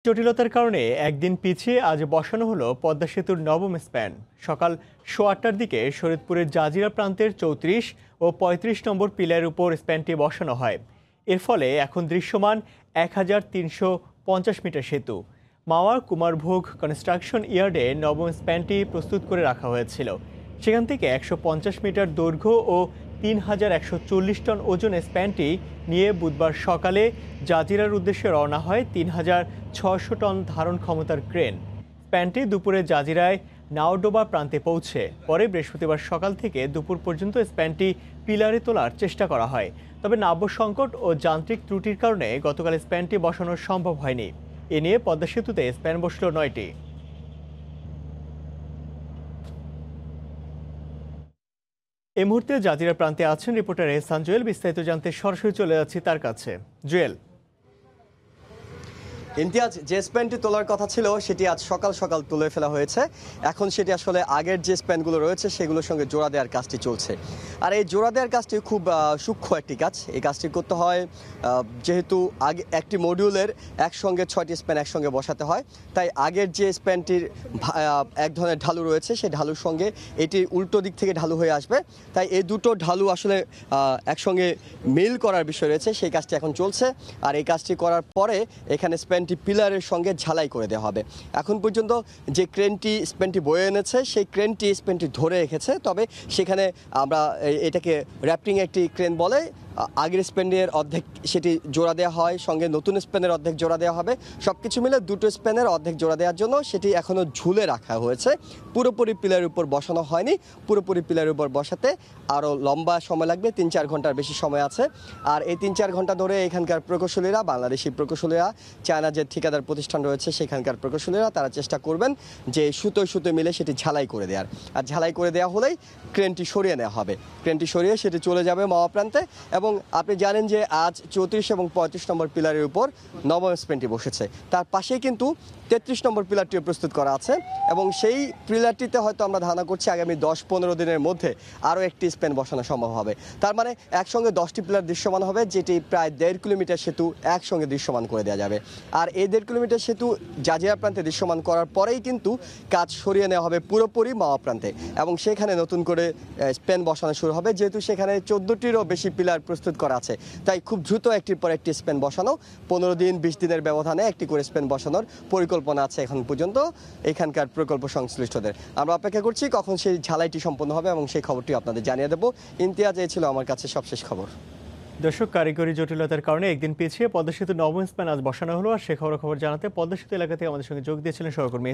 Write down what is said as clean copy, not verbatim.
জটিলতার কারণে একদিন পিছিয়ে আজ বসানো হলো পদ্মা সেতুর নবম স্প্যান। সকাল 8টার দিকে শরীয়তপুরের জাজিরা প্রান্তের 34 ও 35 নম্বর পিলারের উপর স্প্যানটি বসানো হয়। এর ফলে এখন দৃশ্যমান 1350 মিটার সেতু। মাওয়া কুমারভোগ কনস্ট্রাকশন ইয়ার্ডে নবম স্প্যানটি প্রস্তুত করে রাখা হয়েছিল। সেখান থেকে 150 মিটার দৈর্ঘ্য ও 3140 টন ওজন স্প্যানটি নিয়ে বুধবার সকালে জাজিরার উদ্দেশ্যে রওনা হয় 3600 টন ধারণ ক্ষমতার ক্রেন। স্প্যানটি দুপুরে জাজিরায় নাওডোবা প্রান্তে পৌঁছে পরে বৃহস্পতিবার সকাল থেকে দুপুর পর্যন্ত স্প্যানটি পিলারে তোলার চেষ্টা করা হয়। তবে নাব্য সংকট ও যান্ত্রিক ত্রুটির কারণে গতকাল স্প্যানটি বসানো সম্ভব হয়নি। এ নিয়ে পদ্মা সেতুতে স্প্যান বসল 9টি। এই মুহূর্তে জাজিরা প্রান্তে আছেন রিপোর্টার এহসান জুয়েল। বিস্তারিত জানতে সরাসরি চলে যাচ্ছি তার কাছে। জুয়েল, ইমতিয়াজ, যে স্প্যানটি তোলার কথা ছিল সেটি আজ সকাল সকাল তুলে ফেলা হয়েছে। এখন সেটি আসলে আগের যে স্প্যানগুলো রয়েছে সেগুলোর সঙ্গে জোড়া দেওয়ার কাজটি চলছে। আর এই জোড়া দেওয়ার কাজটি খুব সূক্ষ্ম একটি কাজ। এই কাজটি করতে হয় যেহেতু আগে একটি মডিউলের একসঙ্গে 6টি স্প্যান একসঙ্গে বসাতে হয়, তাই আগের যে স্প্যানটির এক ধরনের ঢালু রয়েছে সেই ঢালুর সঙ্গে এটি উল্টো দিক থেকে ঢালু হয়ে আসবে। তাই এই দুটো ঢালু আসলে একসঙ্গে মিল করার বিষয় রয়েছে, সেই কাজটি এখন চলছে। আর এই কাজটি করার পরে এখানে স্প্যানটি পিলারের সঙ্গে ঝালাই করে দেওয়া হবে। এখন পর্যন্ত যে ক্রেনটি স্প্যানটি বয়ে এনেছে সেই ক্রেনটি স্প্যানটি ধরে রেখেছে, তবে সেখানে আমরা এটাকে র্যাপিং একটি ক্রেন বলে। আগের স্প্যানের অর্ধেক সেটি জোড়া দেওয়া হয়, সঙ্গে নতুন স্প্যানের অর্ধেক জোড়া দেওয়া হবে। সব কিছু মিলে দুটো স্প্যানের অর্ধেক জোড়া দেওয়ার জন্য সেটি এখনও ঝুলে রাখা হয়েছে, পুরোপুরি পিলারের উপর বসানো হয়নি। পুরোপুরি পিলারের উপর বসাতে আরও লম্বা সময় লাগবে, 3-4 ঘন্টার বেশি সময় আছে। আর এই 3-4 ঘন্টা ধরে এখানকার প্রকৌশলীরা, বাংলাদেশি প্রকৌশলীরা, চায়না যে ঠিকাদার প্রতিষ্ঠান রয়েছে সেখানকার প্রকৌশলীরা, তারা চেষ্টা করবেন যে সুতোয় সুতোয় মিলে সেটি ঝালাই করে দেওয়ার। আর ঝালাই করে দেওয়া হলেই ক্রেনটি সরিয়ে নেওয়া হবে। ক্রেনটি সরিয়ে সেটি চলে যাবে মাওয়া প্রান্তে। এবং আপনি জানেন যে আজ 34 এবং 35 নম্বর পিলারের উপর নবম স্প্যানটি বসেছে। তার পাশেই কিন্তু 33 নম্বর পিলারটিও প্রস্তুত করা আছে, এবং সেই পিলারটিতে হয়তো আমরা ধারণা করছি আগামী 10-15 দিনের মধ্যে আরও একটি স্প্যান বসানো সম্ভব হবে। তার মানে একসঙ্গে 10টি পিলার দৃশ্যমান হবে, যেটি প্রায় 1.5 কিলোমিটার সেতু একসঙ্গে দৃশ্যমান করে দেওয়া যাবে। আর এই 1.5 কিলোমিটার সেতু জাজিরা প্রান্তে দৃশ্যমান করার পরেই কিন্তু কাজ সরিয়ে নেওয়া হবে পুরোপুরি মাওয়া প্রান্তে, এবং সেখানে নতুন করে স্প্যান বসানো শুরু হবে। যেহেতু সেখানে 14টিরও বেশি পিলার প্রস্তুত করা আছে, তাই খুব দ্রুত একটির পর একটি স্প্যান বসানো, 15 দিন 20 দিনের ব্যবধানে একটি করে স্প্যান বসানোর পরিকল্পনা আছে এখন পর্যন্ত এখানকার প্রকল্প সংশ্লিষ্টদের। আমরা অপেক্ষা করছি কখন সেই ঝালাইটি সম্পন্ন হবে এবং সেই খবরটি আপনাদের জানিয়ে দেবো। ইমতিয়াজ, এই ছিল আমার কাছে সবশেষ খবর। দর্শক, কারিগরি জটিলতার কারণে একদিন পিছিয়ে পদ্মা সেতু নবম স্প্যান আজ বসানো হলো। আর সে খবর জানাতে পদ্মা সেতু এলাকা থেকে আমাদের সঙ্গে যোগ দিয়েছিলেন সহকর্মী